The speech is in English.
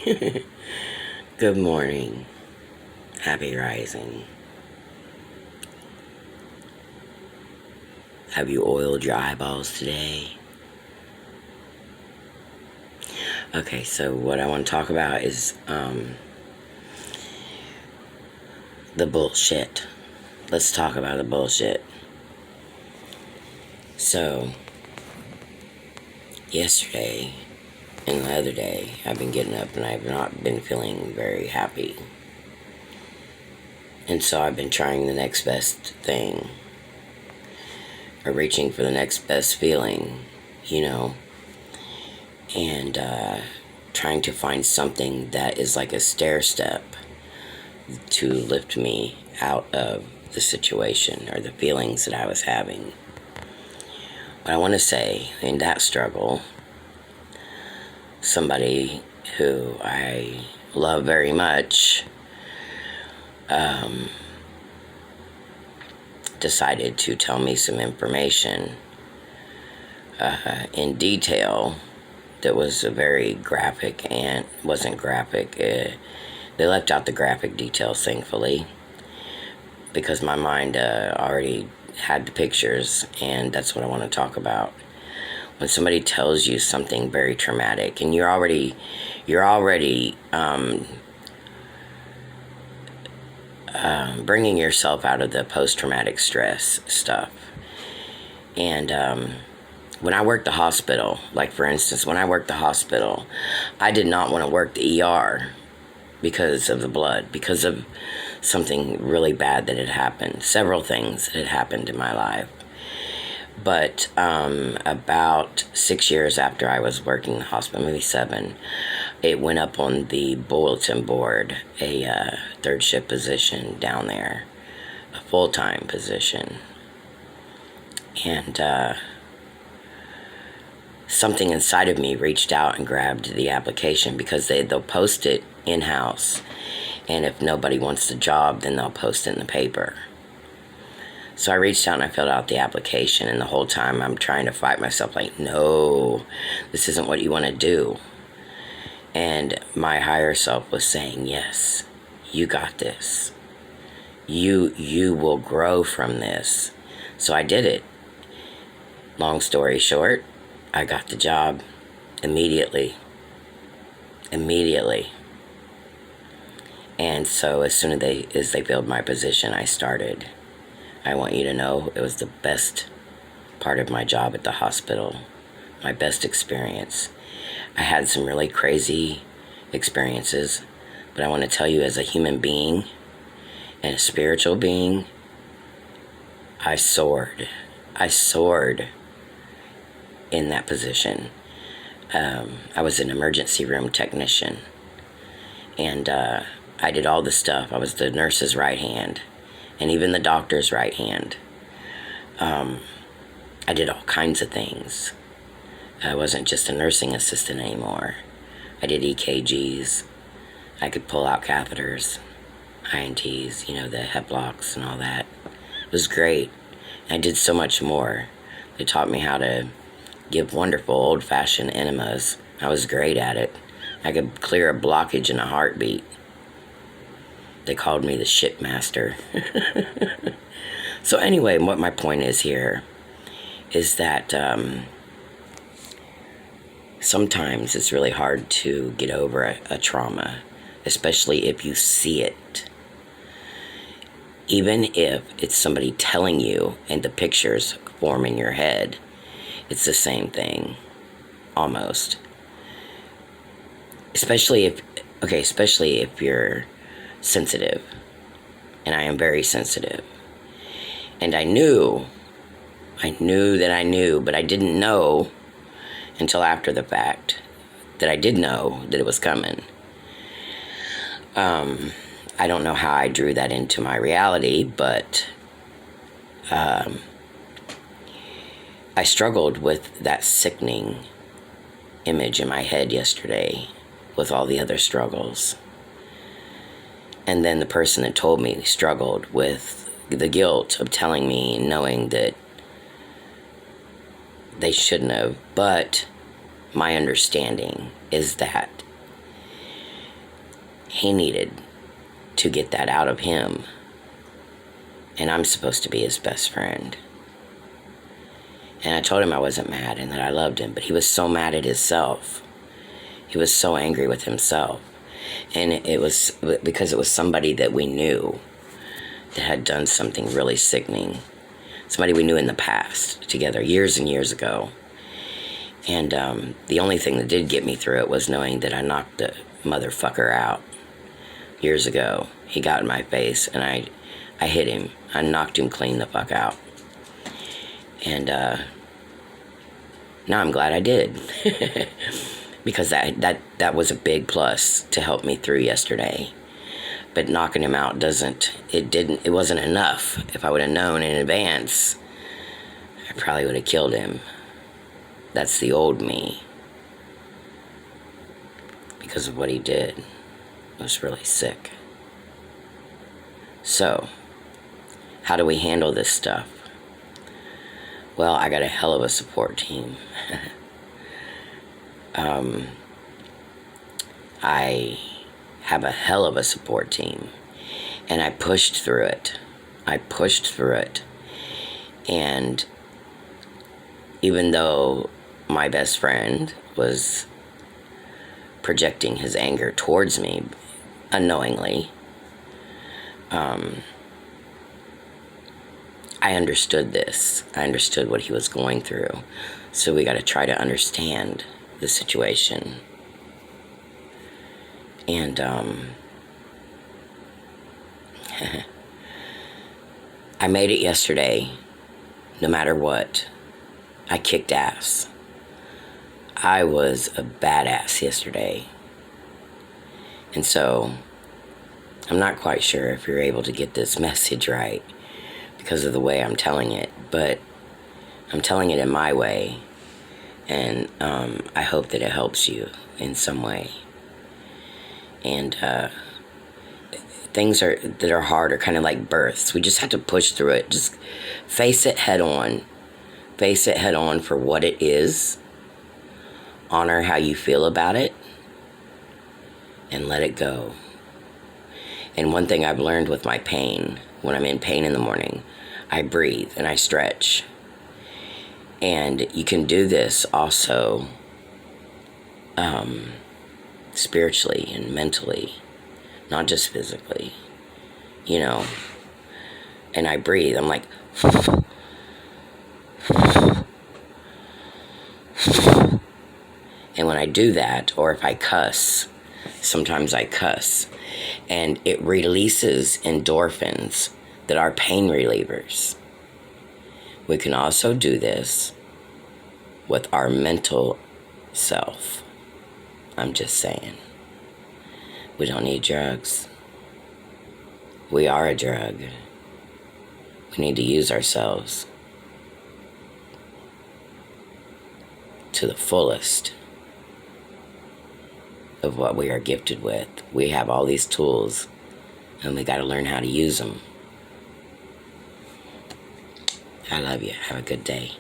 Good morning. Happy rising. Have you oiled your eyeballs today? Okay, so what I want to talk about is the bullshit. Let's talk about the bullshit. So, yesterday and the other day, I've been getting up and I've not been feeling very happy. And so I've been trying the next best thing, or reaching for the next best feeling, and trying to find something that is like a stair step to lift me out of the situation or the feelings that I was having. What I want to say in that struggle, somebody who I love very much decided to tell me some information in detail that was very graphic and wasn't graphic. They left out the graphic details, thankfully, because my mind already had the pictures, and that's what I want to talk about. When somebody tells you something very traumatic, and you're already bringing yourself out of the post-traumatic stress stuff. And when I worked the hospital, like for instance, when I worked the hospital, I did not want to work the ER because of the blood, because of something really bad that had happened, several things that had happened in my life. But about 6 years after I was working the hospital, maybe 7, it went up on the bulletin board, a third shift position down there, a full-time position. And something inside of me reached out and grabbed the application, because they'll post it in-house, and if nobody wants the job, then they'll post it in the paper. So I reached out and I filled out the application, and the whole time I'm trying to fight myself, like, no, this isn't what you want to do. And my higher self was saying, yes, you got this. You will grow from this. So I did it. Long story short, I got the job immediately. And so as soon as they filled my position, I started. I want you to know it was the best part of my job at the hospital, my best experience. I had some really crazy experiences, but I want to tell you, as a human being and a spiritual being, I soared. I soared in that position. I was an emergency room technician, and I did all the stuff. I was the nurse's right hand, and even the doctor's right hand. I did all kinds of things. I wasn't just a nursing assistant anymore. I did EKGs. I could pull out catheters, INTs, the hep blocks and all that. It was great. I did so much more. They taught me how to give wonderful old-fashioned enemas. I was great at it. I could clear a blockage in a heartbeat. They called me the ship master. So anyway, what my point is here is that sometimes it's really hard to get over a trauma, especially if you see it. Even if it's somebody telling you and the pictures form in your head, it's the same thing, almost. Especially if you're sensitive. And I am very sensitive. And I knew that I knew, but I didn't know until after the fact that I did know that it was coming. I don't know how I drew that into my reality, but I struggled with that sickening image in my head yesterday with all the other struggles. And then the person that told me struggled with the guilt of telling me and knowing that they shouldn't have. But my understanding is that He needed to get that out of him. And I'm supposed to be his best friend. And I told him I wasn't mad and that I loved him, but he was so mad at himself. He was so angry with himself. And it was because it was somebody that we knew that had done something really sickening. Somebody we knew in the past together, years and years ago. And the only thing that did get me through it was knowing that I knocked the motherfucker out years ago. He got in my face and I hit him. I knocked him clean the fuck out. And now I'm glad I did. Because that was a big plus to help me through yesterday. But knocking him out it wasn't enough. If I would have known in advance, I probably would have killed him. That's the old me. Because of what he did. It was really sick. So, how do we handle this stuff? Well, I got a hell of a support team. I have a hell of a support team. And I pushed through it. And even though my best friend was projecting his anger towards me unknowingly, I understood this. I understood what he was going through. So we got to try to understand the situation. And I made it yesterday, no matter what. I kicked ass. I was a badass yesterday. And so, I'm not quite sure if you're able to get this message right because of the way I'm telling it, but I'm telling it in my way, and I hope that it helps you in some way. And things that are hard are kind of like births. We just have to push through it. Just face it head on. Face it head on for what it is. Honor how you feel about it. And let it go. And one thing I've learned with my pain, when I'm in pain in the morning, I breathe and I stretch. And you can do this also spiritually and mentally, not just physically, and I breathe. I'm like, and when I do that, or if I cuss, sometimes I cuss, and it releases endorphins that are pain relievers. We can also do this with our mental self. I'm just saying. We don't need drugs. We are a drug. We need to use ourselves to the fullest of what we are gifted with. We have all these tools, and we got to learn how to use them. I love you. Have a good day.